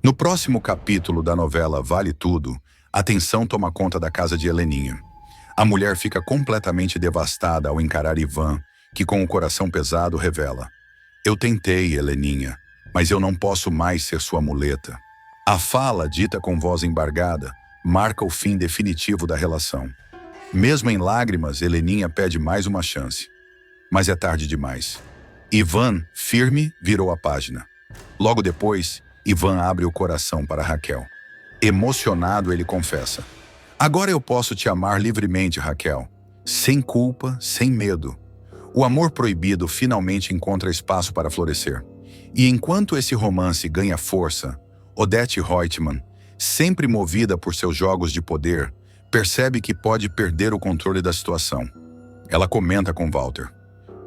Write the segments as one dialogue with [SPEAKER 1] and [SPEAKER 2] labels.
[SPEAKER 1] No próximo capítulo da novela Vale Tudo, a tensão toma conta da casa de Heleninha. A mulher fica completamente devastada ao encarar Ivan, que com o coração pesado revela: "Eu tentei, Heleninha, mas eu não posso mais ser sua muleta." A fala, dita com voz embargada, marca o fim definitivo da relação. Mesmo em lágrimas, Heleninha pede mais uma chance. Mas é tarde demais. Ivan, firme, virou a página. Logo depois, Ivan abre o coração para Raquel. Emocionado, ele confessa: "Agora eu posso te amar livremente, Raquel. Sem culpa, sem medo." O amor proibido finalmente encontra espaço para florescer. E enquanto esse romance ganha força, Odete Roitman, sempre movida por seus jogos de poder, percebe que pode perder o controle da situação. Ela comenta com Walter: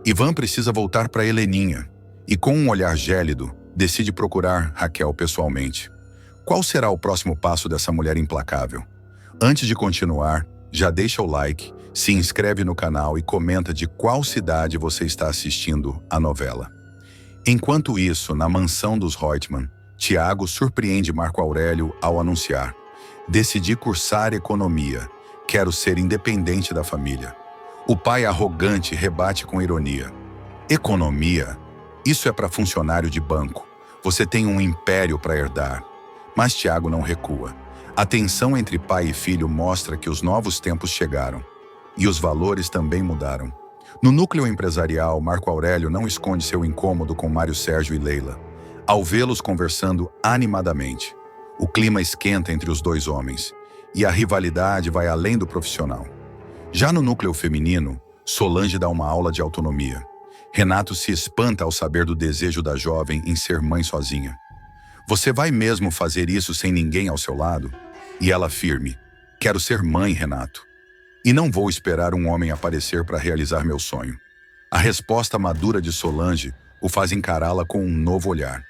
[SPEAKER 1] "Ivan precisa voltar para Heleninha." E com um olhar gélido, decide procurar Raquel pessoalmente. Qual será o próximo passo dessa mulher implacável? Antes de continuar, já deixa o like, se inscreve no canal e comenta de qual cidade você está assistindo a novela. Enquanto isso, na mansão dos Roitman, Tiago surpreende Marco Aurélio ao anunciar: "Decidi cursar economia. Quero ser independente da família." O pai arrogante rebate com ironia: "Economia? Isso é para funcionário de banco. Você tem um império para herdar." Mas Tiago não recua. A tensão entre pai e filho mostra que os novos tempos chegaram. E os valores também mudaram. No núcleo empresarial, Marco Aurélio não esconde seu incômodo com Mário Sérgio e Leila, ao vê-los conversando animadamente. O clima esquenta entre os dois homens, e a rivalidade vai além do profissional. Já no núcleo feminino, Solange dá uma aula de autonomia. Renato se espanta ao saber do desejo da jovem em ser mãe sozinha. "Você vai mesmo fazer isso sem ninguém ao seu lado?" E ela firme: "Quero ser mãe, Renato. E não vou esperar um homem aparecer para realizar meu sonho." A resposta madura de Solange o faz encará-la com um novo olhar.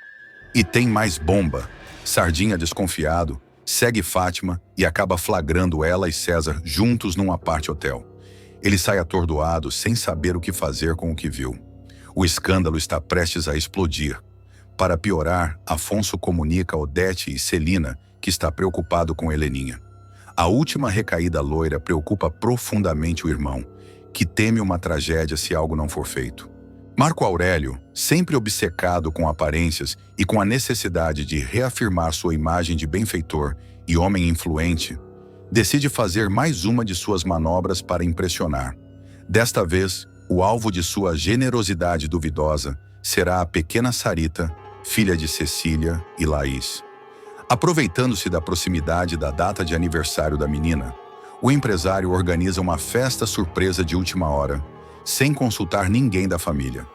[SPEAKER 1] E tem mais bomba. Sardinha, desconfiado, segue Fátima e acaba flagrando ela e César juntos num apart hotel. Ele sai atordoado, sem saber o que fazer com o que viu. O escândalo está prestes a explodir. Para piorar, Afonso comunica a Odete e Celina que está preocupado com Heleninha. A última recaída loira preocupa profundamente o irmão, que teme uma tragédia se algo não for feito. Marco Aurélio, sempre obcecado com aparências e com a necessidade de reafirmar sua imagem de benfeitor e homem influente, decide fazer mais uma de suas manobras para impressionar. Desta vez, o alvo de sua generosidade duvidosa será a pequena Sarita, filha de Cecília e Laís. Aproveitando-se da proximidade da data de aniversário da menina, o empresário organiza uma festa surpresa de última hora, sem consultar ninguém da família.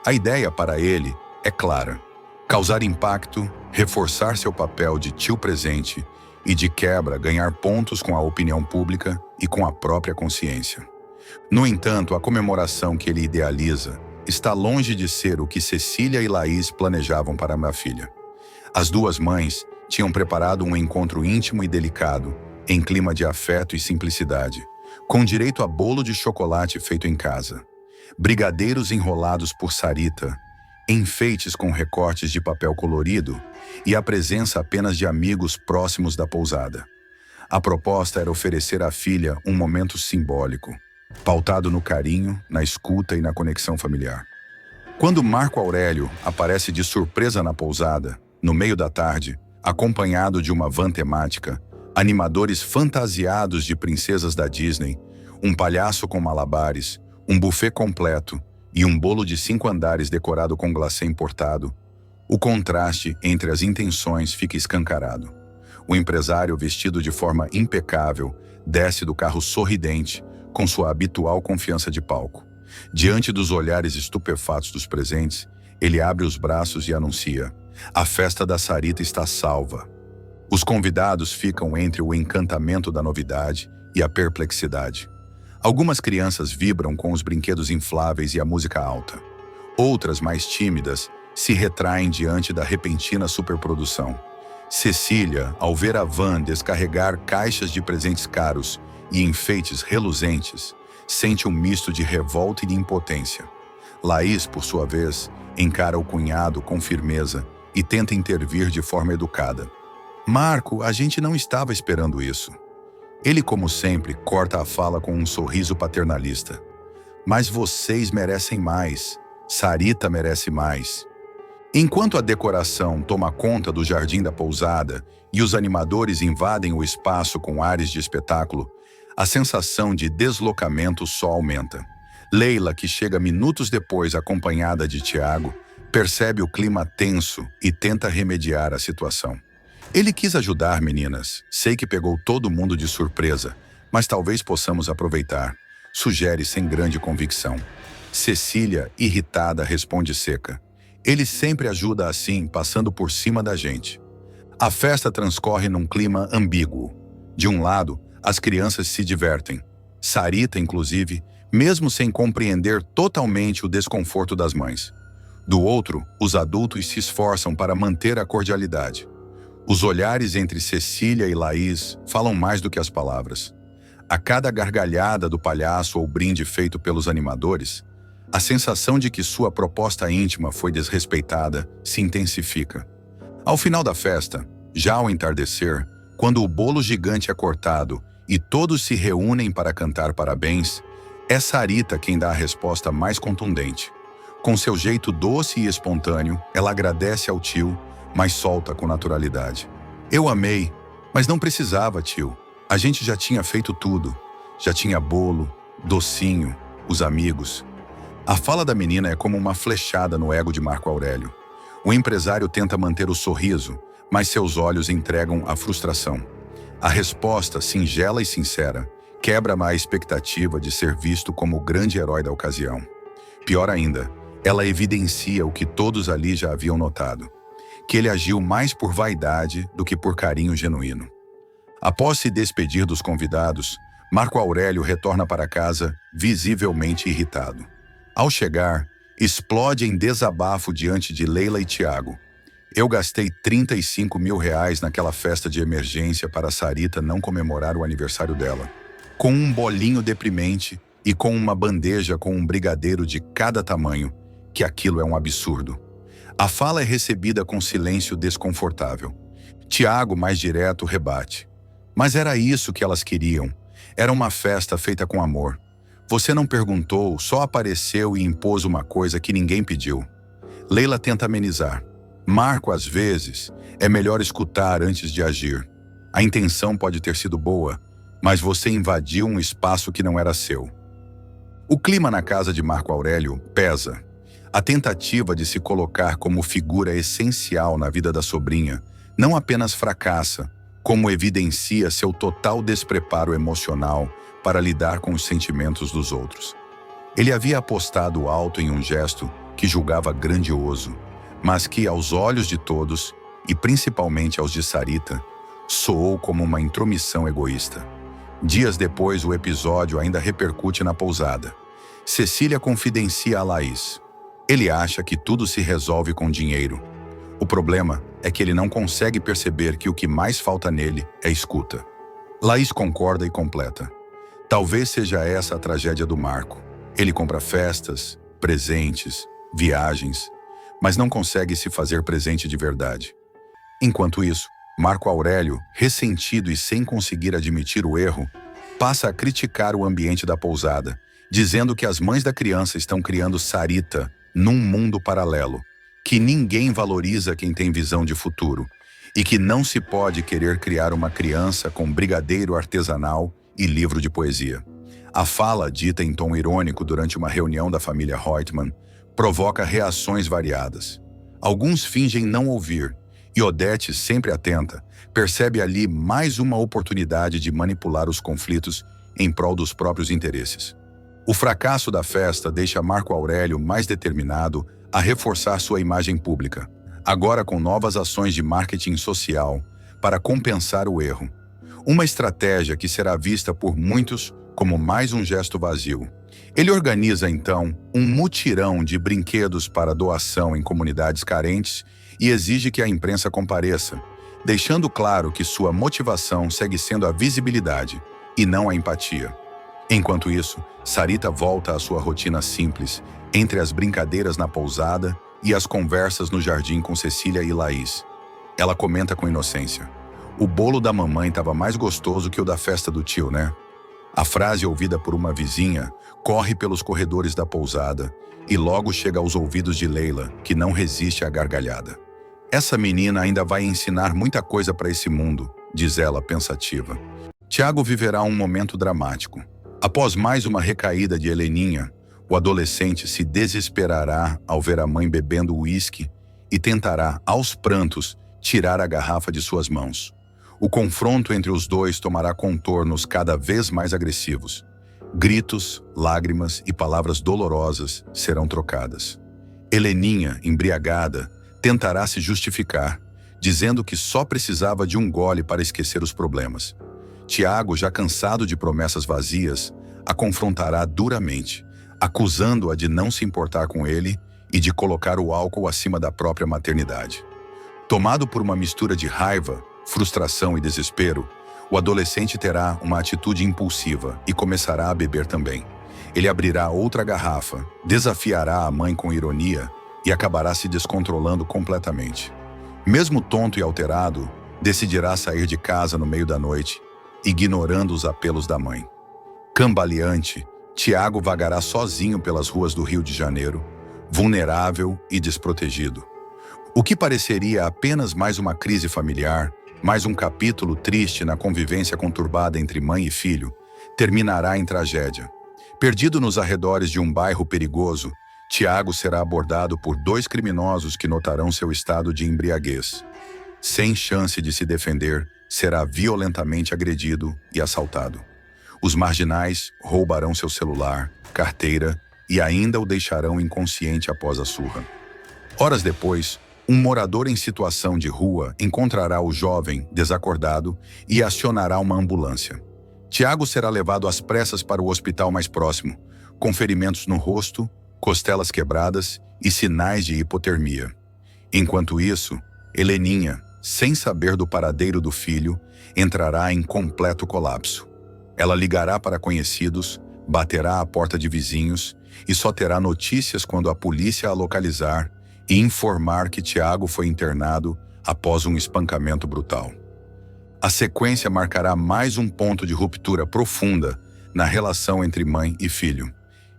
[SPEAKER 1] A ideia para ele é clara: causar impacto, reforçar seu papel de tio presente e, de quebra, ganhar pontos com a opinião pública e com a própria consciência. No entanto, a comemoração que ele idealiza está longe de ser o que Cecília e Laís planejavam para a filha. As duas mães tinham preparado um encontro íntimo e delicado, em clima de afeto e simplicidade, com direito a bolo de chocolate feito em casa, brigadeiros enrolados por Sarita, enfeites com recortes de papel colorido e a presença apenas de amigos próximos da pousada. A proposta era oferecer à filha um momento simbólico, pautado no carinho, na escuta e na conexão familiar. Quando Marco Aurélio aparece de surpresa na pousada, no meio da tarde, acompanhado de uma van temática, animadores fantasiados de princesas da Disney, um palhaço com malabares, um buffet completo e um bolo de 5 andares decorado com glacê importado, o contraste entre as intenções fica escancarado. O empresário, vestido de forma impecável, desce do carro sorridente, com sua habitual confiança de palco. Diante dos olhares estupefatos dos presentes, ele abre os braços e anuncia: "A festa da Sarita está salva." Os convidados ficam entre o encantamento da novidade e a perplexidade. Algumas crianças vibram com os brinquedos infláveis e a música alta. Outras, mais tímidas, se retraem diante da repentina superprodução. Cecília, ao ver a van descarregar caixas de presentes caros e enfeites reluzentes, sente um misto de revolta e de impotência. Laís, por sua vez, encara o cunhado com firmeza e tenta intervir de forma educada. Marco, a gente não estava esperando isso. Ele, como sempre, corta a fala com um sorriso paternalista. Mas vocês merecem mais. Sarita merece mais. Enquanto a decoração toma conta do jardim da pousada e os animadores invadem o espaço com ares de espetáculo, a sensação de deslocamento só aumenta. Leila, que chega minutos depois acompanhada de Tiago, percebe o clima tenso e tenta remediar a situação. Ele quis ajudar, meninas. Sei que pegou todo mundo de surpresa, mas talvez possamos aproveitar. Sugere sem grande convicção. Cecília, irritada, responde seca. Ele sempre ajuda assim, passando por cima da gente. A festa transcorre num clima ambíguo. De um lado, as crianças se divertem. Sarita, inclusive, mesmo sem compreender totalmente o desconforto das mães. Do outro, os adultos se esforçam para manter a cordialidade. Os olhares entre Cecília e Laís falam mais do que as palavras. A cada gargalhada do palhaço ou brinde feito pelos animadores, a sensação de que sua proposta íntima foi desrespeitada se intensifica. Ao final da festa, já ao entardecer, quando o bolo gigante é cortado e todos se reúnem para cantar parabéns, é Sarita quem dá a resposta mais contundente. Com seu jeito doce e espontâneo, ela agradece ao tio, mas solta com naturalidade. Eu amei, mas não precisava, tio. A gente já tinha feito tudo. Já tinha bolo, docinho, os amigos. A fala da menina é como uma flechada no ego de Marco Aurélio. O empresário tenta manter o sorriso, mas seus olhos entregam a frustração. A resposta, singela e sincera, quebra a expectativa de ser visto como o grande herói da ocasião. Pior ainda, ela evidencia o que todos ali já haviam notado, que ele agiu mais por vaidade do que por carinho genuíno. Após se despedir dos convidados, Marco Aurélio retorna para casa visivelmente irritado. Ao chegar, explode em desabafo diante de Leila e Tiago. Eu gastei 35 mil reais naquela festa de emergência para a Sarita não comemorar o aniversário dela. Com um bolinho deprimente e com uma bandeja com um brigadeiro de cada tamanho, que aquilo é um absurdo. A fala é recebida com silêncio desconfortável. Tiago, mais direto, rebate. Mas era isso que elas queriam. Era uma festa feita com amor. Você não perguntou, só apareceu e impôs uma coisa que ninguém pediu. Leila tenta amenizar. Marco, às vezes, é melhor escutar antes de agir. A intenção pode ter sido boa, mas você invadiu um espaço que não era seu. O clima na casa de Marco Aurélio pesa. A tentativa de se colocar como figura essencial na vida da sobrinha não apenas fracassa, como evidencia seu total despreparo emocional para lidar com os sentimentos dos outros. Ele havia apostado alto em um gesto que julgava grandioso, mas que, aos olhos de todos, e principalmente aos de Sarita, soou como uma intromissão egoísta. Dias depois, o episódio ainda repercute na pousada. Cecília confidencia a Laís. Ele acha que tudo se resolve com dinheiro. O problema é que ele não consegue perceber que o que mais falta nele é escuta. Laís concorda e completa. Talvez seja essa a tragédia do Marco. Ele compra festas, presentes, viagens, mas não consegue se fazer presente de verdade. Enquanto isso, Marco Aurélio, ressentido e sem conseguir admitir o erro, passa a criticar o ambiente da pousada, dizendo que as mães da criança estão criando Sarita num mundo paralelo, que ninguém valoriza quem tem visão de futuro e que não se pode querer criar uma criança com brigadeiro artesanal e livro de poesia. A fala, dita em tom irônico durante uma reunião da família Reutemann, provoca reações variadas. Alguns fingem não ouvir, e Odete, sempre atenta, percebe ali mais uma oportunidade de manipular os conflitos em prol dos próprios interesses. O fracasso da festa deixa Marco Aurélio mais determinado a reforçar sua imagem pública, agora com novas ações de marketing social para compensar o erro. Uma estratégia que será vista por muitos como mais um gesto vazio. Ele organiza, então, um mutirão de brinquedos para doação em comunidades carentes e exige que a imprensa compareça, deixando claro que sua motivação segue sendo a visibilidade e não a empatia. Enquanto isso, Sarita volta à sua rotina simples, entre as brincadeiras na pousada e as conversas no jardim com Cecília e Laís. Ela comenta com inocência. O bolo da mamãe estava mais gostoso que o da festa do tio, né? A frase ouvida por uma vizinha corre pelos corredores da pousada e logo chega aos ouvidos de Leila, que não resiste à gargalhada. Essa menina ainda vai ensinar muita coisa para esse mundo, diz ela pensativa. Tiago viverá um momento dramático. Após mais uma recaída de Heleninha, o adolescente se desesperará ao ver a mãe bebendo uísque e tentará, aos prantos, tirar a garrafa de suas mãos. O confronto entre os dois tomará contornos cada vez mais agressivos. Gritos, lágrimas e palavras dolorosas serão trocadas. Heleninha, embriagada, tentará se justificar, dizendo que só precisava de um gole para esquecer os problemas. Tiago, já cansado de promessas vazias, a confrontará duramente, acusando-a de não se importar com ele e de colocar o álcool acima da própria maternidade. Tomado por uma mistura de raiva, frustração e desespero, o adolescente terá uma atitude impulsiva e começará a beber também. Ele abrirá outra garrafa, desafiará a mãe com ironia e acabará se descontrolando completamente. Mesmo tonto e alterado, decidirá sair de casa no meio da noite, ignorando os apelos da mãe. Cambaleante, Tiago vagará sozinho pelas ruas do Rio de Janeiro, vulnerável e desprotegido. O que pareceria apenas mais uma crise familiar, mais um capítulo triste na convivência conturbada entre mãe e filho, terminará em tragédia. Perdido nos arredores de um bairro perigoso, Tiago será abordado por dois criminosos que notarão seu estado de embriaguez. Sem chance de se defender, será violentamente agredido e assaltado. Os marginais roubarão seu celular, carteira e ainda o deixarão inconsciente após a surra. Horas depois, um morador em situação de rua encontrará o jovem desacordado e acionará uma ambulância. Tiago será levado às pressas para o hospital mais próximo, com ferimentos no rosto, costelas quebradas e sinais de hipotermia. Enquanto isso, Heleninha, sem saber do paradeiro do filho, entrará em completo colapso. Ela ligará para conhecidos, baterá à porta de vizinhos e só terá notícias quando a polícia a localizar e informar que Tiago foi internado após um espancamento brutal. A sequência marcará mais um ponto de ruptura profunda na relação entre mãe e filho.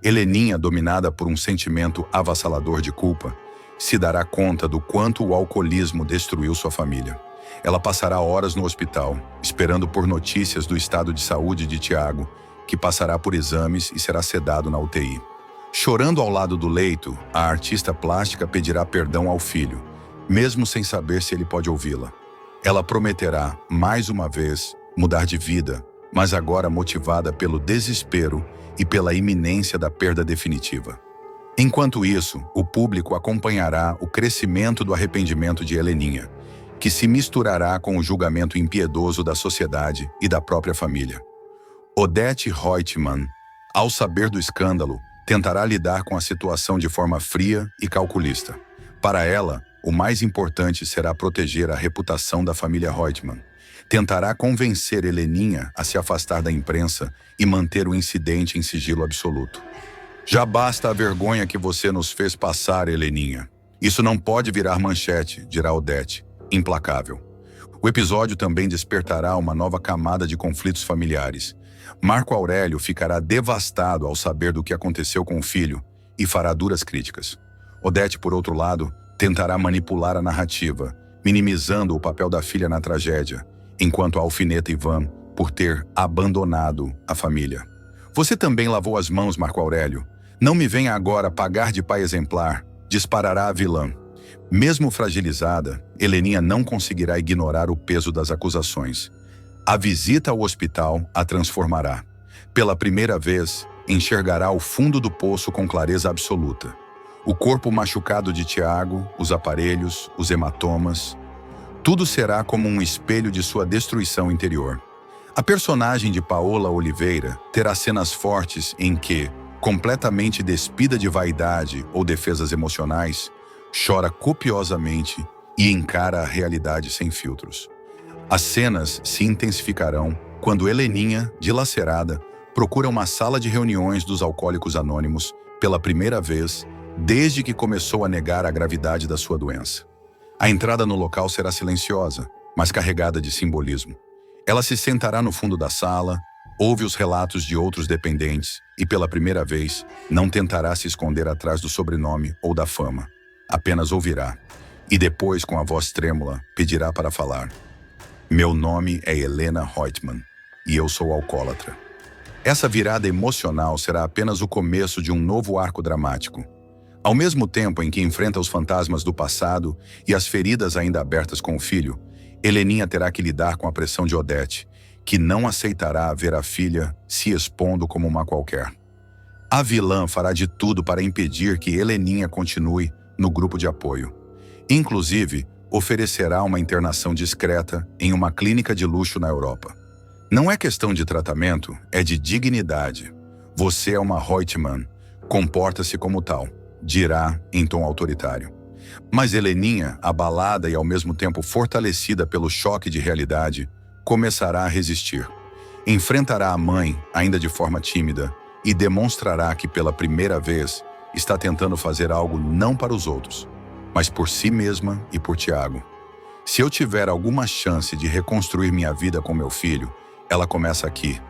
[SPEAKER 1] Heleninha, dominada por um sentimento avassalador de culpa, se dará conta do quanto o alcoolismo destruiu sua família. Ela passará horas no hospital, esperando por notícias do estado de saúde de Tiago, que passará por exames e será sedado na UTI. Chorando ao lado do leito, a artista plástica pedirá perdão ao filho, mesmo sem saber se ele pode ouvi-la. Ela prometerá, mais uma vez, mudar de vida, mas agora motivada pelo desespero e pela iminência da perda definitiva. Enquanto isso, o público acompanhará o crescimento do arrependimento de Heleninha, que se misturará com o julgamento impiedoso da sociedade e da própria família. Odete Reutemann, ao saber do escândalo, tentará lidar com a situação de forma fria e calculista. Para ela, o mais importante será proteger a reputação da família Reutemann. Tentará convencer Heleninha a se afastar da imprensa e manter o incidente em sigilo absoluto. Já basta a vergonha que você nos fez passar, Heleninha. Isso não pode virar manchete, dirá Odete, implacável. O episódio também despertará uma nova camada de conflitos familiares. Marco Aurélio ficará devastado ao saber do que aconteceu com o filho e fará duras críticas. Odete, por outro lado, tentará manipular a narrativa, minimizando o papel da filha na tragédia, enquanto alfineta Ivan por ter abandonado a família. Você também lavou as mãos, Marco Aurélio. Não me venha agora pagar de pai exemplar, disparará a vilã. Mesmo fragilizada, Heleninha não conseguirá ignorar o peso das acusações. A visita ao hospital a transformará. Pela primeira vez, enxergará o fundo do poço com clareza absoluta. O corpo machucado de Tiago, os aparelhos, os hematomas. Tudo será como um espelho de sua destruição interior. A personagem de Paola Oliveira terá cenas fortes em que, completamente despida de vaidade ou defesas emocionais, chora copiosamente e encara a realidade sem filtros. As cenas se intensificarão quando Heleninha, dilacerada, procura uma sala de reuniões dos Alcoólicos Anônimos pela primeira vez desde que começou a negar a gravidade da sua doença. A entrada no local será silenciosa, mas carregada de simbolismo. Ela se sentará no fundo da sala, ouve os relatos de outros dependentes e, pela primeira vez, não tentará se esconder atrás do sobrenome ou da fama. Apenas ouvirá. E depois, com a voz trêmula, pedirá para falar. Meu nome é Helena Reutemann e eu sou alcoólatra. Essa virada emocional será apenas o começo de um novo arco dramático. Ao mesmo tempo em que enfrenta os fantasmas do passado e as feridas ainda abertas com o filho, Heleninha terá que lidar com a pressão de Odete, que não aceitará ver a filha se expondo como uma qualquer. A vilã fará de tudo para impedir que Heleninha continue no grupo de apoio. Inclusive, oferecerá uma internação discreta em uma clínica de luxo na Europa. Não é questão de tratamento, é de dignidade. Você é uma Reutemann, comporta-se como tal, dirá em tom autoritário. Mas Heleninha, abalada e ao mesmo tempo fortalecida pelo choque de realidade, começará a resistir. Enfrentará a mãe, ainda de forma tímida, e demonstrará que pela primeira vez está tentando fazer algo não para os outros, mas por si mesma e por Tiago. Se eu tiver alguma chance de reconstruir minha vida com meu filho, ela começa aqui.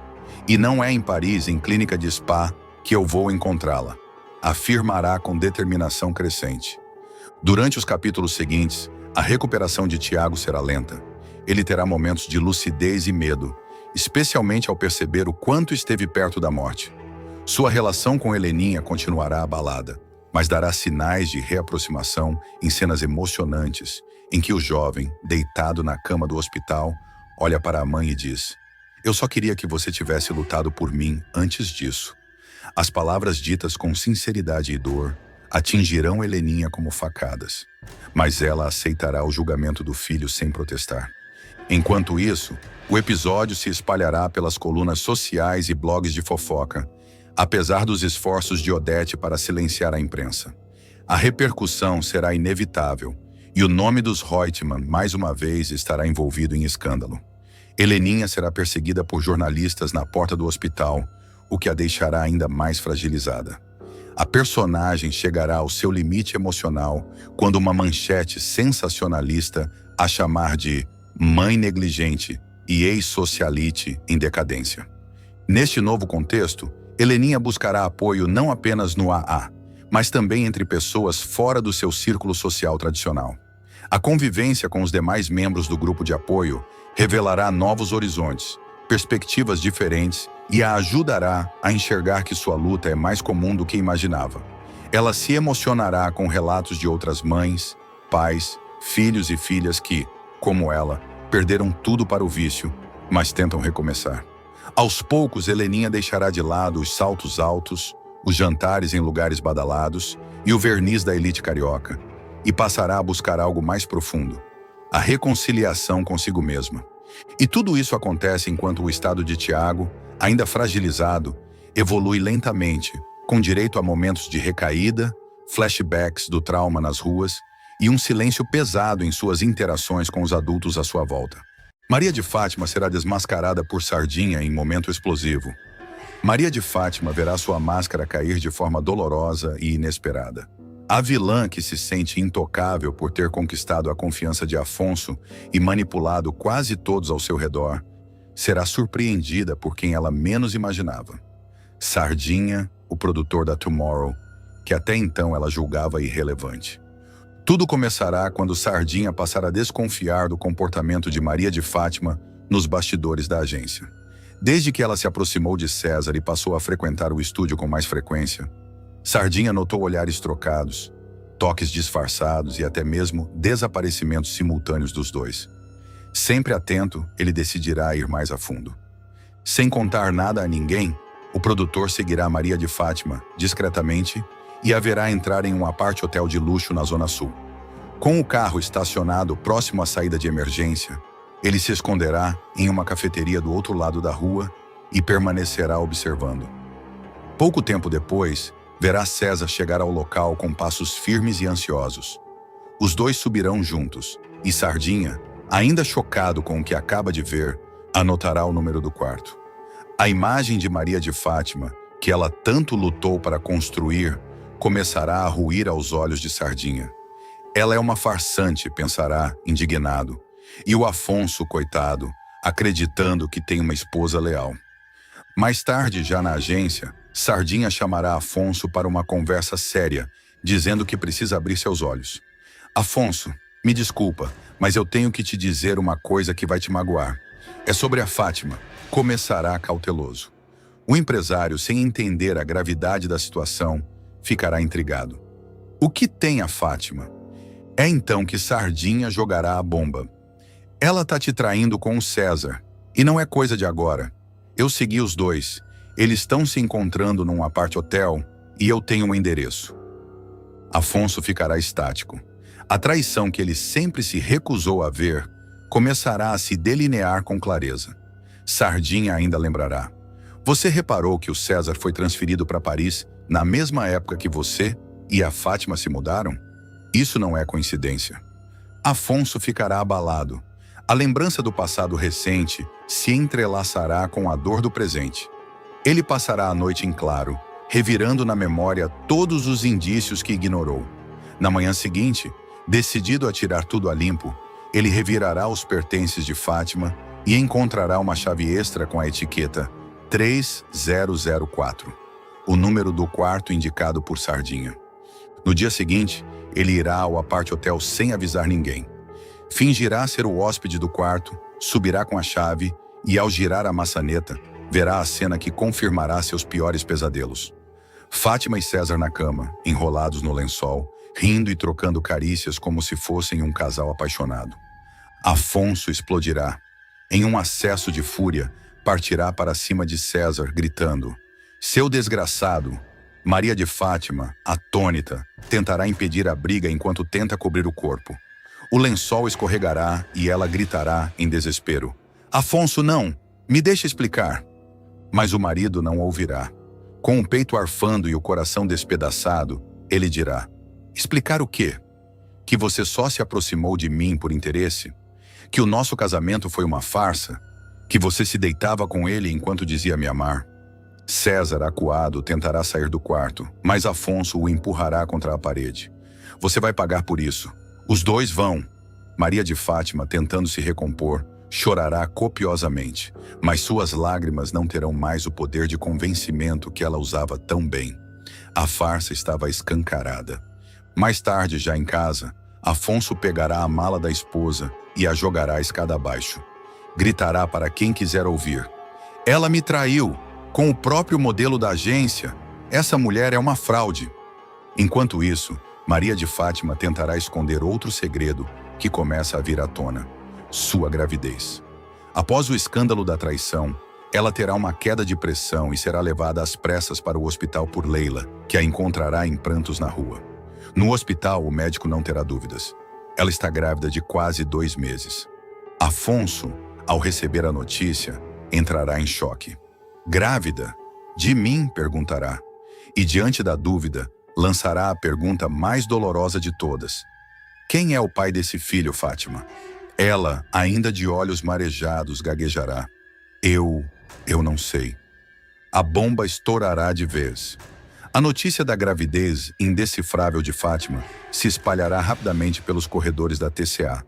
[SPEAKER 1] E não é em Paris, em clínica de spa, que eu vou encontrá-la, afirmará com determinação crescente. Durante os capítulos seguintes, a recuperação de Tiago será lenta. Ele terá momentos de lucidez e medo, especialmente ao perceber o quanto esteve perto da morte. Sua relação com Heleninha continuará abalada, mas dará sinais de reaproximação em cenas emocionantes, em que o jovem, deitado na cama do hospital, olha para a mãe e diz: "Eu só queria que você tivesse lutado por mim antes disso." As palavras ditas com sinceridade e dor atingirão Heleninha como facadas, mas ela aceitará o julgamento do filho sem protestar. Enquanto isso, o episódio se espalhará pelas colunas sociais e blogs de fofoca, apesar dos esforços de Odete para silenciar a imprensa. A repercussão será inevitável, e o nome dos Reutemann mais uma vez estará envolvido em escândalo. Heleninha será perseguida por jornalistas na porta do hospital, o que a deixará ainda mais fragilizada. A personagem chegará ao seu limite emocional quando uma manchete sensacionalista a chamar de mãe negligente e ex-socialite em decadência. Neste novo contexto, Heleninha buscará apoio não apenas no AA, mas também entre pessoas fora do seu círculo social tradicional. A convivência com os demais membros do grupo de apoio revelará novos horizontes, perspectivas diferentes e a ajudará a enxergar que sua luta é mais comum do que imaginava. Ela se emocionará com relatos de outras mães, pais, filhos e filhas que, como ela, perderam tudo para o vício, mas tentam recomeçar. Aos poucos, Heleninha deixará de lado os saltos altos, os jantares em lugares badalados e o verniz da elite carioca, e passará a buscar algo mais profundo, a reconciliação consigo mesma. E tudo isso acontece enquanto o estado de Tiago, ainda fragilizado, evolui lentamente, com direito a momentos de recaída, flashbacks do trauma nas ruas e um silêncio pesado em suas interações com os adultos à sua volta. Maria de Fátima será desmascarada por Sardinha em momento explosivo. Maria de Fátima verá sua máscara cair de forma dolorosa e inesperada. A vilã, que se sente intocável por ter conquistado a confiança de Afonso e manipulado quase todos ao seu redor, será surpreendida por quem ela menos imaginava. Sardinha, o produtor da Tomorrow, que até então ela julgava irrelevante. Tudo começará quando Sardinha passar a desconfiar do comportamento de Maria de Fátima nos bastidores da agência. Desde que ela se aproximou de César e passou a frequentar o estúdio com mais frequência, Sardinha notou olhares trocados, toques disfarçados e até mesmo desaparecimentos simultâneos dos dois. Sempre atento, ele decidirá ir mais a fundo. Sem contar nada a ninguém, o produtor seguirá Maria de Fátima discretamente e a verá entrar em um apart-hotel de luxo na Zona Sul. Com o carro estacionado próximo à saída de emergência, ele se esconderá em uma cafeteria do outro lado da rua e permanecerá observando. Pouco tempo depois, verá César chegar ao local com passos firmes e ansiosos. Os dois subirão juntos, e Sardinha, ainda chocado com o que acaba de ver, anotará o número do quarto. A imagem de Maria de Fátima, que ela tanto lutou para construir, começará a ruir aos olhos de Sardinha. Ela é uma farsante, pensará, indignado, E o Afonso, coitado, acreditando que tem uma esposa leal. Mais tarde, já na agência, Sardinha chamará Afonso para uma conversa séria, dizendo que precisa abrir seus olhos. Afonso, me desculpa, mas eu tenho que te dizer uma coisa que vai te magoar. É sobre a Fátima. Começará cauteloso. O empresário, sem entender a gravidade da situação, ficará intrigado. O que tem a Fátima? É então que Sardinha jogará a bomba. Ela tá te traindo com o César, e não é coisa de agora. Eu segui os dois, eles estão se encontrando num apart-hotel e eu tenho um endereço. Afonso ficará estático. A traição que ele sempre se recusou a ver começará a se delinear com clareza. Sardinha ainda lembrará. Você reparou que o César foi transferido para Paris na mesma época que você e a Fátima se mudaram? Isso não é coincidência. Afonso ficará abalado. A lembrança do passado recente se entrelaçará com a dor do presente. Ele passará a noite em claro, revirando na memória todos os indícios que ignorou. Na manhã seguinte, decidido a tirar tudo a limpo, ele revirará os pertences de Fátima e encontrará uma chave extra com a etiqueta 3004, o número do quarto indicado por Sardinha. No dia seguinte, ele irá ao apart-hotel sem avisar ninguém. Fingirá ser o hóspede do quarto, subirá com a chave e, ao girar a maçaneta, verá a cena que confirmará seus piores pesadelos. Fátima e César na cama, enrolados no lençol, rindo e trocando carícias como se fossem um casal apaixonado. Afonso explodirá. Em um acesso de fúria, partirá para cima de César, gritando: "Seu desgraçado!" Maria de Fátima, atônita, tentará impedir a briga enquanto tenta cobrir o corpo. O lençol escorregará e ela gritará em desespero: "Afonso, não! Me deixa explicar!" Mas o marido não ouvirá. Com o peito arfando e o coração despedaçado, ele dirá: "Explicar o quê? Que você só se aproximou de mim por interesse? Que o nosso casamento foi uma farsa? Que você se deitava com ele enquanto dizia me amar?" César, acuado, tentará sair do quarto, mas Afonso o empurrará contra a parede. "Você vai pagar por isso. Os dois vão." Maria de Fátima, tentando se recompor, chorará copiosamente, mas suas lágrimas não terão mais o poder de convencimento que ela usava tão bem. A farsa estava escancarada. Mais tarde, já em casa, Afonso pegará a mala da esposa e a jogará a escada abaixo. Gritará para quem quiser ouvir: "Ela me traiu, com o próprio modelo da agência. Essa mulher é uma fraude." Enquanto isso, Maria de Fátima tentará esconder outro segredo que começa a vir à tona: sua gravidez. Após o escândalo da traição, ela terá uma queda de pressão e será levada às pressas para o hospital por Leila, que a encontrará em prantos na rua. No hospital, o médico não terá dúvidas. Ela está grávida de quase 2 meses. Afonso, ao receber a notícia, entrará em choque. "Grávida? De mim?" perguntará. E, diante da dúvida, lançará a pergunta mais dolorosa de todas: "Quem é o pai desse filho, Fátima?" Ela, ainda de olhos marejados, gaguejará: Eu não sei." A bomba estourará de vez. A notícia da gravidez indecifrável de Fátima se espalhará rapidamente pelos corredores da TCA,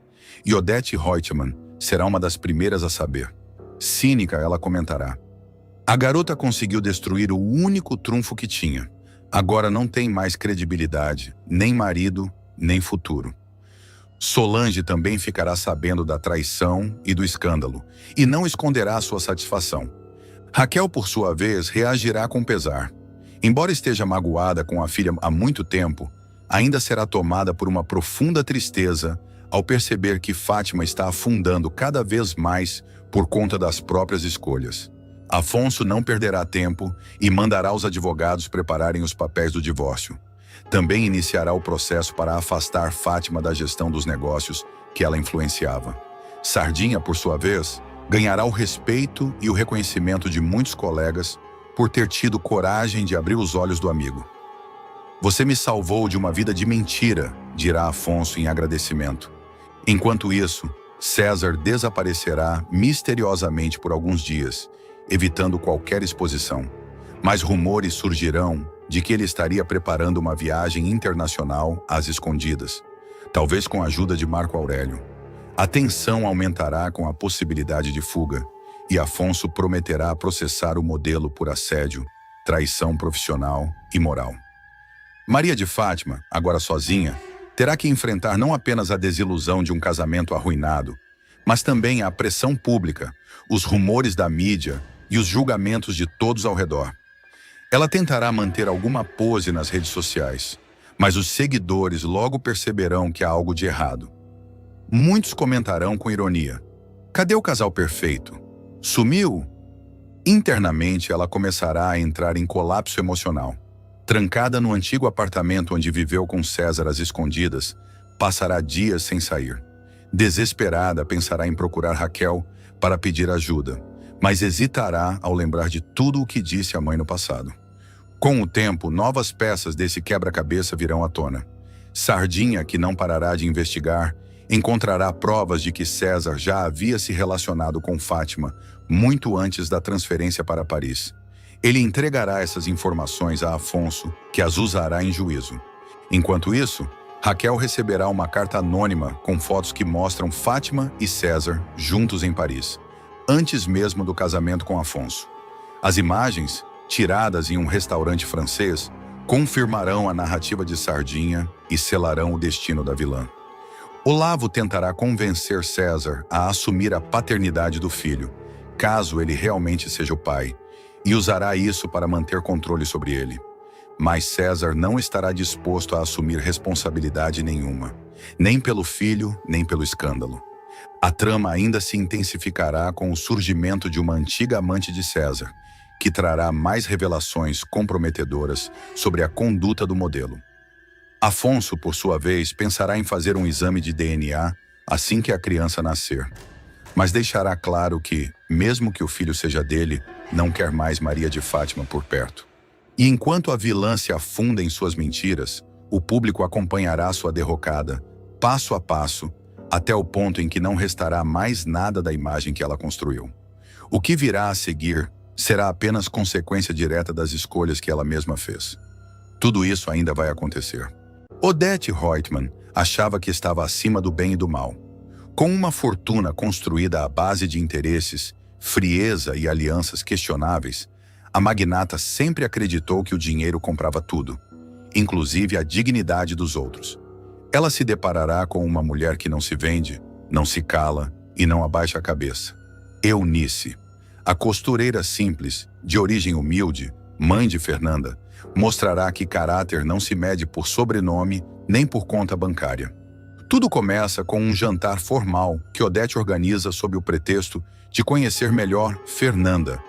[SPEAKER 1] e Odete Reutemann será uma das primeiras a saber. Cínica, ela comentará: "A garota conseguiu destruir o único trunfo que tinha. Agora não tem mais credibilidade, nem marido, nem futuro." Solange também ficará sabendo da traição e do escândalo, e não esconderá sua satisfação. Raquel, por sua vez, reagirá com pesar. Embora esteja magoada com a filha há muito tempo, ainda será tomada por uma profunda tristeza ao perceber que Fátima está afundando cada vez mais por conta das próprias escolhas. Afonso não perderá tempo e mandará os advogados prepararem os papéis do divórcio. Também iniciará o processo para afastar Fátima da gestão dos negócios que ela influenciava. Sardinha, por sua vez, ganhará o respeito e o reconhecimento de muitos colegas por ter tido coragem de abrir os olhos do amigo. "Você me salvou de uma vida de mentira", dirá Afonso em agradecimento. Enquanto isso, César desaparecerá misteriosamente por alguns dias, evitando qualquer exposição. Mas rumores surgirão de que ele estaria preparando uma viagem internacional às escondidas, talvez com a ajuda de Marco Aurélio. A tensão aumentará com a possibilidade de fuga, e Afonso prometerá processar o modelo por assédio, traição profissional e moral. Maria de Fátima, agora sozinha, terá que enfrentar não apenas a desilusão de um casamento arruinado, mas também a pressão pública, os rumores da mídia e os julgamentos de todos ao redor. Ela tentará manter alguma pose nas redes sociais, mas os seguidores logo perceberão que há algo de errado. Muitos comentarão com ironia: cadê o casal perfeito? Sumiu? Internamente, ela começará a entrar em colapso emocional. Trancada no antigo apartamento onde viveu com César às escondidas, passará dias sem sair. Desesperada, pensará em procurar Raquel para pedir ajuda, mas hesitará ao lembrar de tudo o que disse à mãe no passado. Com o tempo, novas peças desse quebra-cabeça virão à tona. Sardinha, que não parará de investigar, encontrará provas de que César já havia se relacionado com Fátima muito antes da transferência para Paris. Ele entregará essas informações a Afonso, que as usará em juízo. Enquanto isso, Raquel receberá uma carta anônima com fotos que mostram Fátima e César juntos em Paris, antes mesmo do casamento com Afonso. As imagens, tiradas em um restaurante francês, confirmarão a narrativa de Sardinha e selarão o destino da vilã. Olavo tentará convencer César a assumir a paternidade do filho, caso ele realmente seja o pai, e usará isso para manter controle sobre ele. Mas César não estará disposto a assumir responsabilidade nenhuma, nem pelo filho, nem pelo escândalo. A trama ainda se intensificará com o surgimento de uma antiga amante de César, que trará mais revelações comprometedoras sobre a conduta do modelo. Afonso, por sua vez, pensará em fazer um exame de DNA assim que a criança nascer, mas deixará claro que, mesmo que o filho seja dele, não quer mais Maria de Fátima por perto. E enquanto a vilã se afunda em suas mentiras, o público acompanhará sua derrocada, passo a passo, até o ponto em que não restará mais nada da imagem que ela construiu. O que virá a seguir será apenas consequência direta das escolhas que ela mesma fez. Tudo isso ainda vai acontecer. Odete Reutemann achava que estava acima do bem e do mal. Com uma fortuna construída à base de interesses, frieza e alianças questionáveis, a magnata sempre acreditou que o dinheiro comprava tudo, inclusive a dignidade dos outros. Ela se deparará com uma mulher que não se vende, não se cala e não abaixa a cabeça. Eunice, a costureira simples, de origem humilde, mãe de Fernanda, mostrará que caráter não se mede por sobrenome nem por conta bancária. Tudo começa com um jantar formal que Odete organiza sob o pretexto de conhecer melhor Fernanda,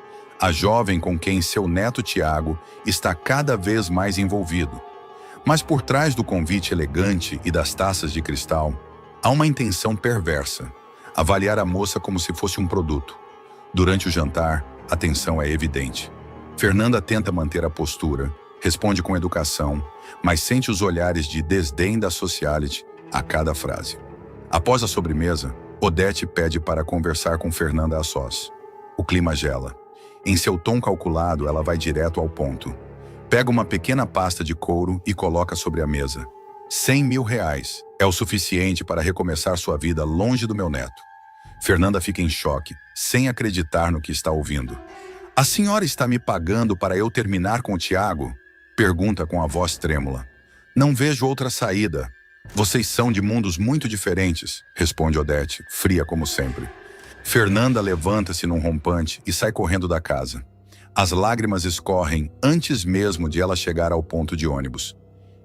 [SPEAKER 1] a jovem com quem seu neto Tiago está cada vez mais envolvido. Mas por trás do convite elegante e das taças de cristal, há uma intenção perversa: avaliar a moça como se fosse um produto. Durante o jantar, a tensão é evidente. Fernanda tenta manter a postura, responde com educação, mas sente os olhares de desdém da socialite a cada frase. Após a sobremesa, Odete pede para conversar com Fernanda a sós. O clima gela. Em seu tom calculado, ela vai direto ao ponto. Pega uma pequena pasta de couro e coloca sobre a mesa. 100 mil reais é o suficiente para recomeçar sua vida longe do meu neto. Fernanda fica em choque, sem acreditar no que está ouvindo. A senhora está me pagando para eu terminar com o Tiago? Pergunta com a voz trêmula. Não vejo outra saída. Vocês são de mundos muito diferentes, responde Odete, fria como sempre. Fernanda levanta-se num rompante e sai correndo da casa. As lágrimas escorrem antes mesmo de ela chegar ao ponto de ônibus.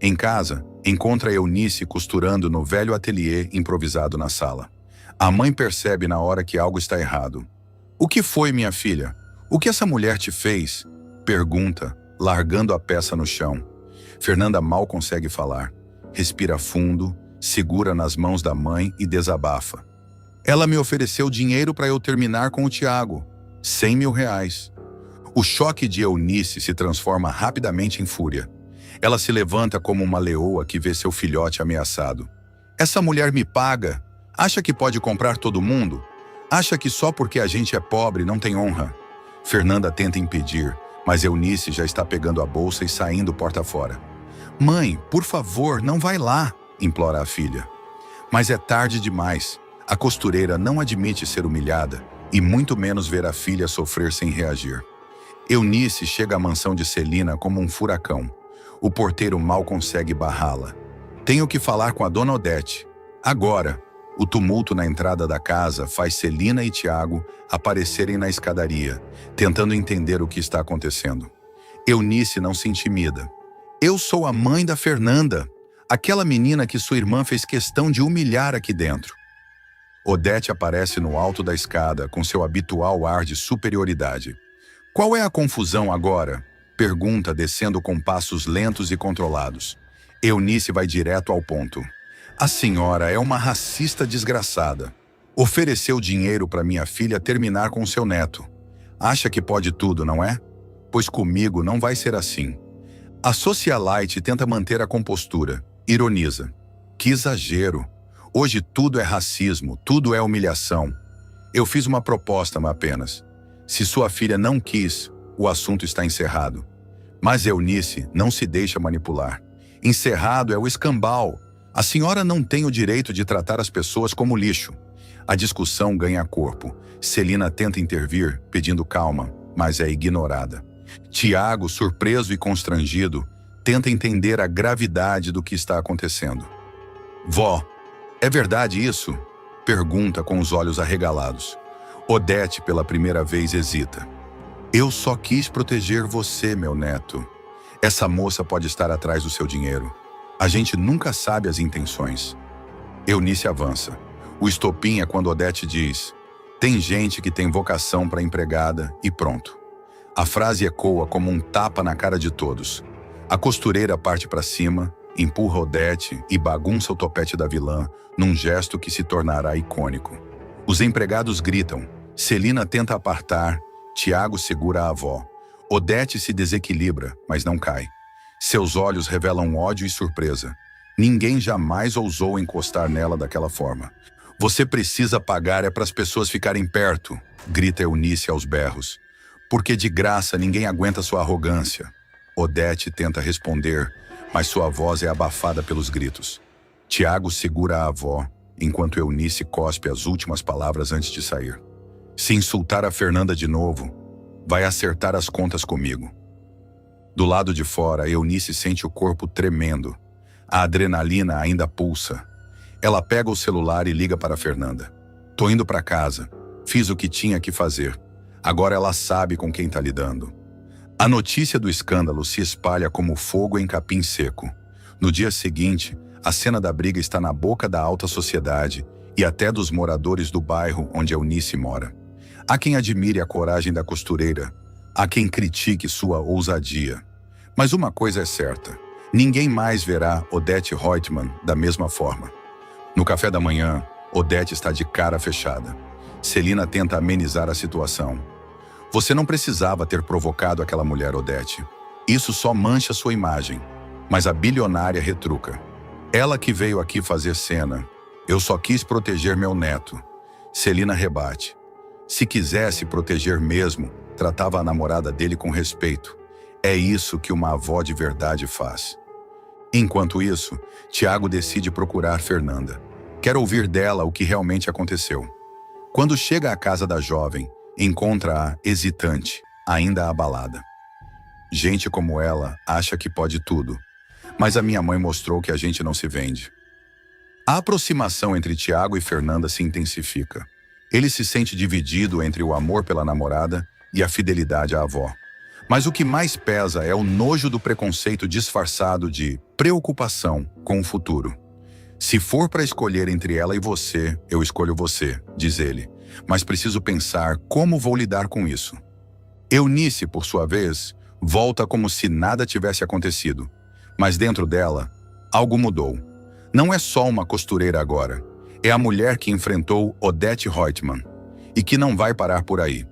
[SPEAKER 1] Em casa, encontra Eunice costurando no velho ateliê improvisado na sala. A mãe percebe na hora que algo está errado. O que foi, minha filha? O que essa mulher te fez? Pergunta, largando a peça no chão. Fernanda mal consegue falar. Respira fundo, segura nas mãos da mãe e desabafa. Ela me ofereceu dinheiro para eu terminar com o Tiago. 100 mil reais. O choque de Eunice se transforma rapidamente em fúria. Ela se levanta como uma leoa que vê seu filhote ameaçado. Essa mulher me paga. Acha que pode comprar todo mundo? Acha que só porque a gente é pobre não tem honra? Fernanda tenta impedir, mas Eunice já está pegando a bolsa e saindo porta fora. Mãe, por favor, não vai lá, implora a filha. Mas é tarde demais. A costureira não admite ser humilhada e muito menos ver a filha sofrer sem reagir. Eunice chega à mansão de Celina como um furacão. O porteiro mal consegue barrá-la. Tenho que falar com a dona Odete. Agora, o tumulto na entrada da casa faz Celina e Tiago aparecerem na escadaria, tentando entender o que está acontecendo. Eunice não se intimida. Eu sou a mãe da Fernanda, aquela menina que sua irmã fez questão de humilhar aqui dentro. Odete aparece no alto da escada com seu habitual ar de superioridade. Qual é a confusão agora? Pergunta, descendo com passos lentos e controlados. Eunice vai direto ao ponto. A senhora é uma racista desgraçada. Ofereceu dinheiro para minha filha terminar com seu neto. Acha que pode tudo, não é? Pois comigo não vai ser assim. A socialite tenta manter a compostura. Ironiza. Que exagero. Hoje tudo é racismo, tudo é humilhação. Eu fiz uma proposta, mas apenas. Se sua filha não quis, o assunto está encerrado. Mas Eunice não se deixa manipular. Encerrado é o escambau. A senhora não tem o direito de tratar as pessoas como lixo. A discussão ganha corpo. Celina tenta intervir, pedindo calma, mas é ignorada. Tiago, surpreso e constrangido, tenta entender a gravidade do que está acontecendo. Vó, é verdade isso? Pergunta com os olhos arregalados. Odete, pela primeira vez, hesita. Eu só quis proteger você, meu neto. Essa moça pode estar atrás do seu dinheiro. A gente nunca sabe as intenções. Eunice avança. O estopim é quando Odete diz: tem gente que tem vocação para empregada e pronto. A frase ecoa como um tapa na cara de todos. A costureira parte para cima, empurra Odete e bagunça o topete da vilã num gesto que se tornará icônico. Os empregados gritam. Celina tenta apartar. Tiago segura a avó. Odete se desequilibra, mas não cai. Seus olhos revelam ódio e surpresa. Ninguém jamais ousou encostar nela daquela forma. Você precisa pagar é para as pessoas ficarem perto, grita Eunice aos berros. Porque de graça ninguém aguenta sua arrogância. Odete tenta responder, mas sua voz é abafada pelos gritos. Tiago segura a avó, enquanto Eunice cospe as últimas palavras antes de sair. Se insultar a Fernanda de novo, vai acertar as contas comigo. Do lado de fora, Eunice sente o corpo tremendo. A adrenalina ainda pulsa. Ela pega o celular e liga para Fernanda. Tô indo para casa. Fiz o que tinha que fazer. Agora ela sabe com quem tá lidando. A notícia do escândalo se espalha como fogo em capim seco. No dia seguinte, a cena da briga está na boca da alta sociedade e até dos moradores do bairro onde Eunice mora. Há quem admire a coragem da costureira, há quem critique sua ousadia. Mas uma coisa é certa, ninguém mais verá Odete Reutemann da mesma forma. No café da manhã, Odete está de cara fechada. Celina tenta amenizar a situação. Você não precisava ter provocado aquela mulher, Odete. Isso só mancha sua imagem. Mas a bilionária retruca. Ela que veio aqui fazer cena. Eu só quis proteger meu neto. Celina rebate. Se quisesse proteger mesmo, tratava a namorada dele com respeito. É isso que uma avó de verdade faz. Enquanto isso, Tiago decide procurar Fernanda. Quer ouvir dela o que realmente aconteceu. Quando chega à casa da jovem, encontra-a hesitante, ainda abalada. Gente como ela acha que pode tudo, mas a minha mãe mostrou que a gente não se vende. A aproximação entre Tiago e Fernanda se intensifica. Ele se sente dividido entre o amor pela namorada e a fidelidade à avó. Mas o que mais pesa é o nojo do preconceito disfarçado de preocupação com o futuro. Se for para escolher entre ela e você, eu escolho você, diz ele. Mas preciso pensar como vou lidar com isso. Eunice, por sua vez, volta como se nada tivesse acontecido. Mas dentro dela, algo mudou. Não é só uma costureira agora. É a mulher que enfrentou Odete Reutemann e que não vai parar por aí.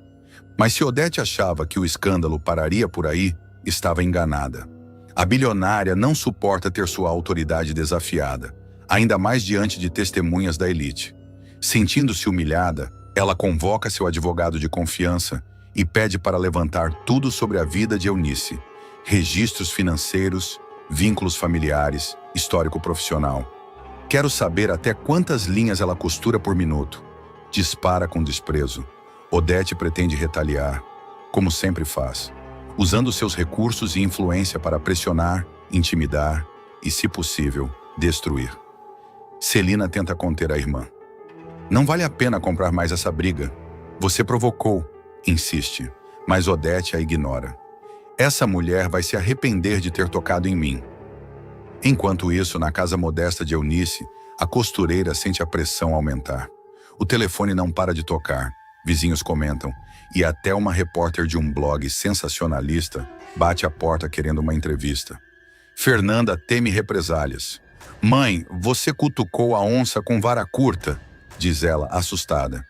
[SPEAKER 1] Mas se Odete achava que o escândalo pararia por aí, estava enganada. A bilionária não suporta ter sua autoridade desafiada, ainda mais diante de testemunhas da elite. Sentindo-se humilhada, ela convoca seu advogado de confiança e pede para levantar tudo sobre a vida de Eunice: registros financeiros, vínculos familiares, histórico profissional. Quero saber até quantas linhas ela costura por minuto. Dispara com desprezo. Odete pretende retaliar, como sempre faz, usando seus recursos e influência para pressionar, intimidar e, se possível, destruir. Celina tenta conter a irmã. Não vale a pena comprar mais essa briga. Você provocou, insiste, mas Odete a ignora. Essa mulher vai se arrepender de ter tocado em mim. Enquanto isso, na casa modesta de Eunice, a costureira sente a pressão aumentar. O telefone não para de tocar, vizinhos comentam, e até uma repórter de um blog sensacionalista bate a porta querendo uma entrevista. Fernanda teme represálias. Mãe, você cutucou a onça com vara curta, diz ela, assustada.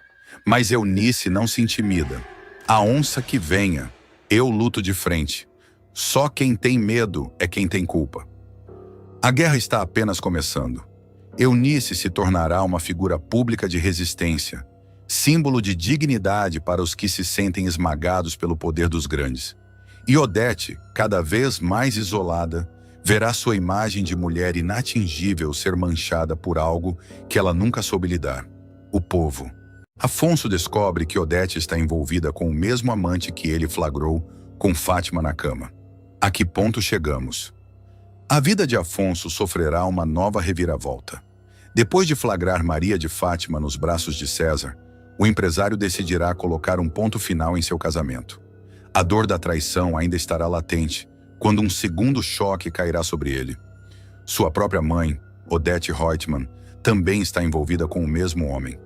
[SPEAKER 1] Mas Eunice não se intimida. A onça que venha, eu luto de frente. Só quem tem medo é quem tem culpa. A guerra está apenas começando. Eunice se tornará uma figura pública de resistência, símbolo de dignidade para os que se sentem esmagados pelo poder dos grandes. E Odete, cada vez mais isolada, verá sua imagem de mulher inatingível ser manchada por algo que ela nunca soube lidar: o povo. Afonso descobre que Odete está envolvida com o mesmo amante que ele flagrou com Fátima na cama. A que ponto chegamos? A vida de Afonso sofrerá uma nova reviravolta. Depois de flagrar Maria de Fátima nos braços de César, o empresário decidirá colocar um ponto final em seu casamento. A dor da traição ainda estará latente, quando um segundo choque cairá sobre ele. Sua própria mãe, Odete Reutemann, também está envolvida com o mesmo homem.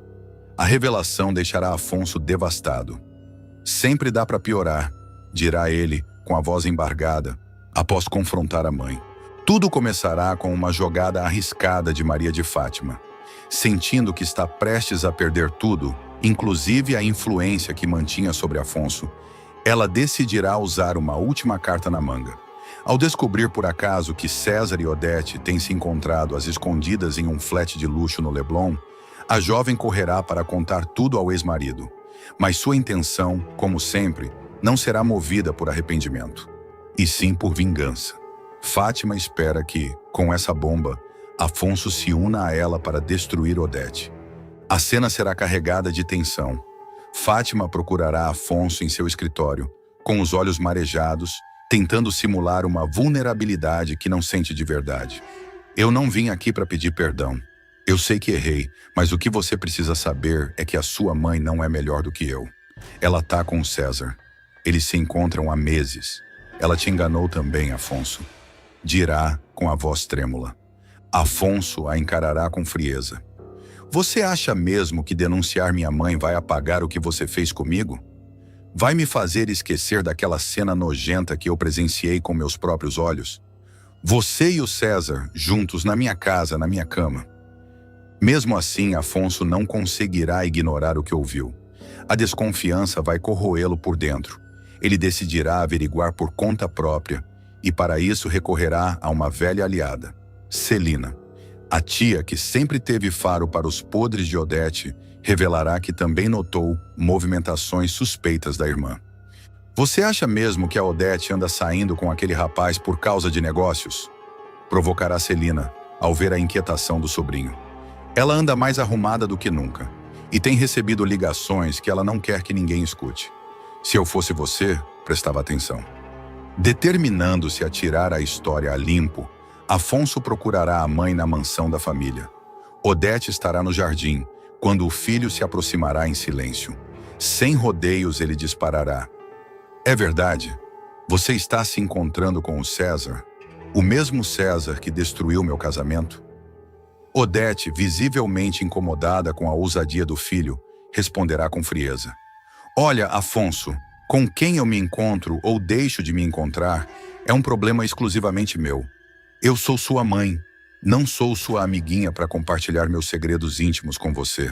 [SPEAKER 1] A revelação deixará Afonso devastado. Sempre dá para piorar, dirá ele, com a voz embargada, após confrontar a mãe. Tudo começará com uma jogada arriscada de Maria de Fátima. Sentindo que está prestes a perder tudo, inclusive a influência que mantinha sobre Afonso, ela decidirá usar uma última carta na manga. Ao descobrir por acaso que César e Odete têm se encontrado às escondidas em um flat de luxo no Leblon, a jovem correrá para contar tudo ao ex-marido. Mas sua intenção, como sempre, não será movida por arrependimento, e sim por vingança. Fátima espera que, com essa bomba, Afonso se una a ela para destruir Odete. A cena será carregada de tensão. Fátima procurará Afonso em seu escritório, com os olhos marejados, tentando simular uma vulnerabilidade que não sente de verdade. Eu não vim aqui para pedir perdão. Eu sei que errei, mas o que você precisa saber é que a sua mãe não é melhor do que eu. Ela tá com o César. Eles se encontram há meses. Ela te enganou também, Afonso. Dirá com a voz trêmula. Afonso a encarará com frieza. Você acha mesmo que denunciar minha mãe vai apagar o que você fez comigo? Vai me fazer esquecer daquela cena nojenta que eu presenciei com meus próprios olhos? Você e o César, juntos na minha casa, na minha cama. Mesmo assim, Afonso não conseguirá ignorar o que ouviu. A desconfiança vai corroê-lo por dentro. Ele decidirá averiguar por conta própria, e para isso recorrerá a uma velha aliada, Celina. A tia, que sempre teve faro para os podres de Odete, revelará que também notou movimentações suspeitas da irmã. Você acha mesmo que a Odete anda saindo com aquele rapaz por causa de negócios? Provocará Celina, ao ver a inquietação do sobrinho. Ela anda mais arrumada do que nunca, e tem recebido ligações que ela não quer que ninguém escute. Se eu fosse você, prestava atenção. Determinando-se a tirar a história a limpo, Afonso procurará a mãe na mansão da família. Odete estará no jardim, quando o filho se aproximará em silêncio. Sem rodeios ele disparará. É verdade, você está se encontrando com o César, o mesmo César que destruiu meu casamento? Odete, visivelmente incomodada com a ousadia do filho, responderá com frieza. Olha, Afonso, com quem eu me encontro ou deixo de me encontrar é um problema exclusivamente meu. Eu sou sua mãe, não sou sua amiguinha para compartilhar meus segredos íntimos com você.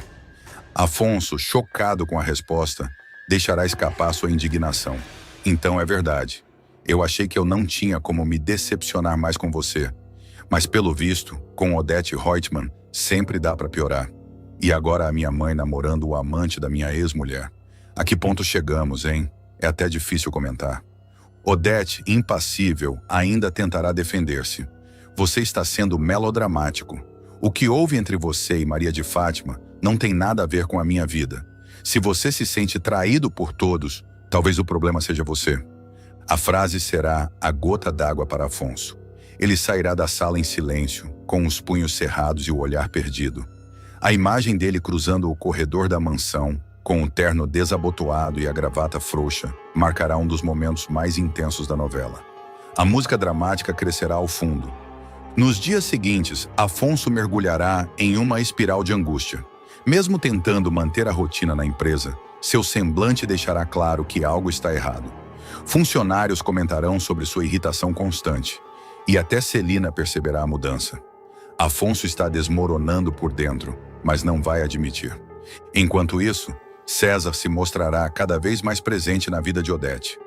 [SPEAKER 1] Afonso, chocado com a resposta, deixará escapar sua indignação. Então é verdade. Eu achei que eu não tinha como me decepcionar mais com você. Mas pelo visto, com Odete Reutemann, sempre dá para piorar. E agora a minha mãe namorando o amante da minha ex-mulher. A que ponto chegamos, hein? É até difícil comentar. Odete, impassível, ainda tentará defender-se. Você está sendo melodramático. O que houve entre você e Maria de Fátima não tem nada a ver com a minha vida. Se você se sente traído por todos, talvez o problema seja você. A frase será a gota d'água para Afonso. Ele sairá da sala em silêncio, com os punhos cerrados e o olhar perdido. A imagem dele cruzando o corredor da mansão, com o terno desabotoado e a gravata frouxa, marcará um dos momentos mais intensos da novela. A música dramática crescerá ao fundo. Nos dias seguintes, Afonso mergulhará em uma espiral de angústia. Mesmo tentando manter a rotina na empresa, seu semblante deixará claro que algo está errado. Funcionários comentarão sobre sua irritação constante, e até Celina perceberá a mudança. Afonso está desmoronando por dentro, mas não vai admitir. Enquanto isso, César se mostrará cada vez mais presente na vida de Odete.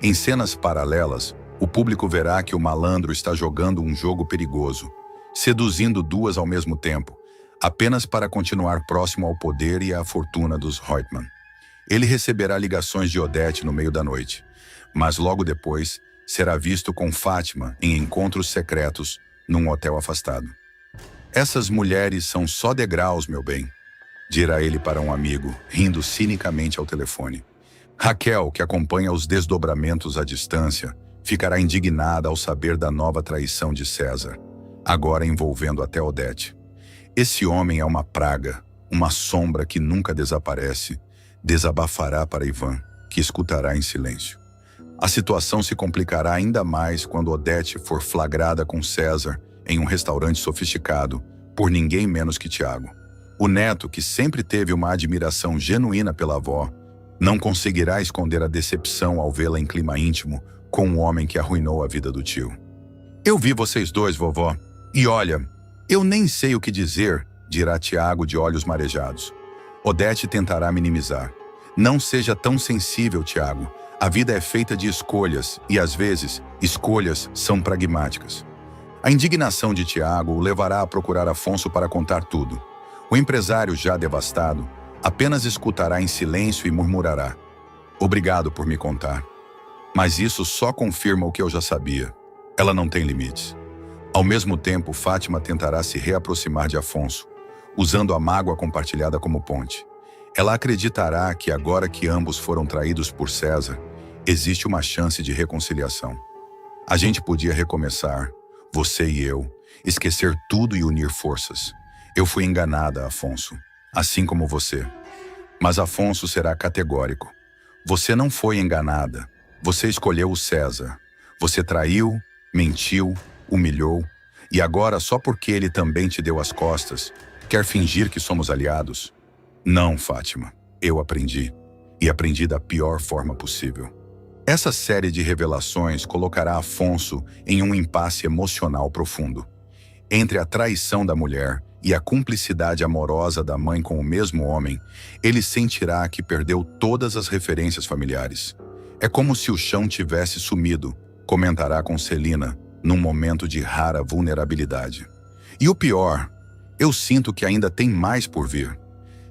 [SPEAKER 1] Em cenas paralelas, o público verá que o malandro está jogando um jogo perigoso, seduzindo duas ao mesmo tempo, apenas para continuar próximo ao poder e à fortuna dos Reutemann. Ele receberá ligações de Odete no meio da noite, mas logo depois será visto com Fátima em encontros secretos num hotel afastado. Essas mulheres são só degraus, meu bem, dirá ele para um amigo, rindo cinicamente ao telefone. Raquel, que acompanha os desdobramentos à distância, ficará indignada ao saber da nova traição de César, agora envolvendo até Odete. Esse homem é uma praga, uma sombra que nunca desaparece, desabafará para Ivan, que escutará em silêncio. A situação se complicará ainda mais quando Odete for flagrada com César em um restaurante sofisticado, por ninguém menos que Tiago. O neto, que sempre teve uma admiração genuína pela avó, não conseguirá esconder a decepção ao vê-la em clima íntimo com um homem que arruinou a vida do tio. Eu vi vocês dois, vovó, e olha, eu nem sei o que dizer, dirá Tiago de olhos marejados. Odete tentará minimizar. Não seja tão sensível, Tiago. A vida é feita de escolhas e, às vezes, escolhas são pragmáticas. A indignação de Tiago o levará a procurar Afonso para contar tudo. O empresário, já devastado, apenas escutará em silêncio e murmurará: "Obrigado por me contar." Mas isso só confirma o que eu já sabia. Ela não tem limites. Ao mesmo tempo, Fátima tentará se reaproximar de Afonso, usando a mágoa compartilhada como ponte. Ela acreditará que agora que ambos foram traídos por César, existe uma chance de reconciliação. A gente podia recomeçar, você e eu, esquecer tudo e unir forças. Eu fui enganada, Afonso, assim como você. Mas Afonso será categórico. Você não foi enganada. Você escolheu o César. Você traiu, mentiu, humilhou, e agora, só porque ele também te deu as costas, quer fingir que somos aliados? Não, Fátima. Eu aprendi. E aprendi da pior forma possível. Essa série de revelações colocará Afonso em um impasse emocional profundo. Entre a traição da mulher e a cumplicidade amorosa da mãe com o mesmo homem, ele sentirá que perdeu todas as referências familiares. É como se o chão tivesse sumido, comentará com Celina, num momento de rara vulnerabilidade. E o pior, eu sinto que ainda tem mais por vir.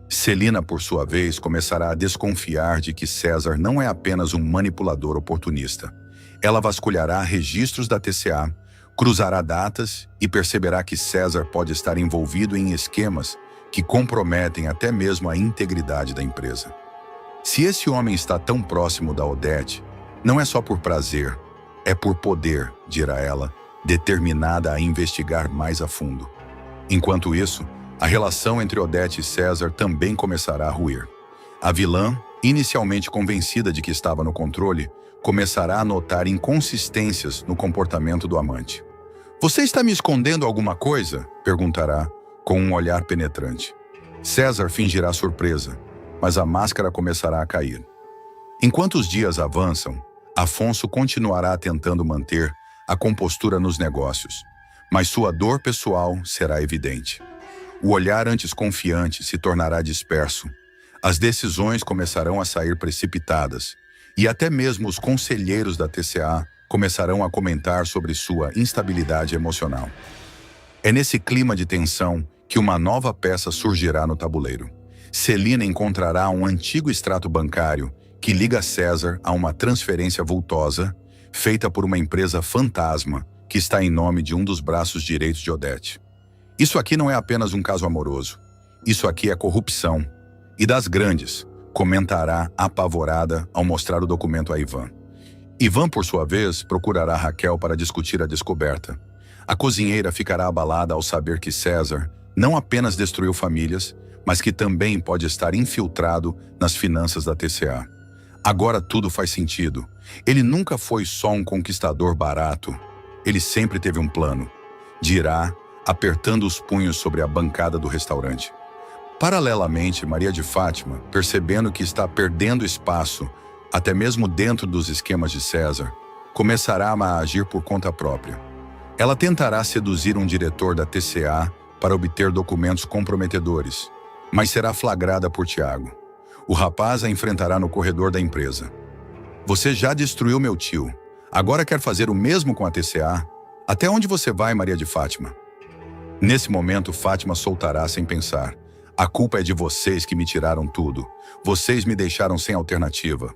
[SPEAKER 1] Celina, por sua vez, começará a desconfiar de que César não é apenas um manipulador oportunista. Ela vasculhará registros da TCA, cruzará datas e perceberá que César pode estar envolvido em esquemas que comprometem até mesmo a integridade da empresa. Se esse homem está tão próximo da Odete, não é só por prazer, é por poder, dirá ela, determinada a investigar mais a fundo. Enquanto isso, a relação entre Odete e César também começará a ruir. A vilã, inicialmente convencida de que estava no controle, começará a notar inconsistências no comportamento do amante. "Você está me escondendo alguma coisa?" perguntará, com um olhar penetrante. César fingirá surpresa, mas a máscara começará a cair. Enquanto os dias avançam, Afonso continuará tentando manter a compostura nos negócios, mas sua dor pessoal será evidente. O olhar antes confiante se tornará disperso, as decisões começarão a sair precipitadas, e até mesmo os conselheiros da TCA começarão a comentar sobre sua instabilidade emocional. É nesse clima de tensão que uma nova peça surgirá no tabuleiro. Celina encontrará um antigo extrato bancário que liga César a uma transferência vultosa feita por uma empresa fantasma que está em nome de um dos braços direitos de Odete. Isso aqui não é apenas um caso amoroso. Isso aqui é corrupção. E das grandes, comentará apavorada ao mostrar o documento a Ivan. Ivan, por sua vez, procurará Raquel para discutir a descoberta. A cozinheira ficará abalada ao saber que César não apenas destruiu famílias, mas que também pode estar infiltrado nas finanças da TCA. Agora tudo faz sentido. Ele nunca foi só um conquistador barato. Ele sempre teve um plano, dirá, apertando os punhos sobre a bancada do restaurante. Paralelamente, Maria de Fátima, percebendo que está perdendo espaço, até mesmo dentro dos esquemas de César, começará a agir por conta própria. Ela tentará seduzir um diretor da TCA para obter documentos comprometedores, mas será flagrada por Tiago. O rapaz a enfrentará no corredor da empresa. Você já destruiu meu tio. Agora quer fazer o mesmo com a TCA? Até onde você vai, Maria de Fátima? Nesse momento, Fátima soltará sem pensar. A culpa é de vocês que me tiraram tudo. Vocês me deixaram sem alternativa.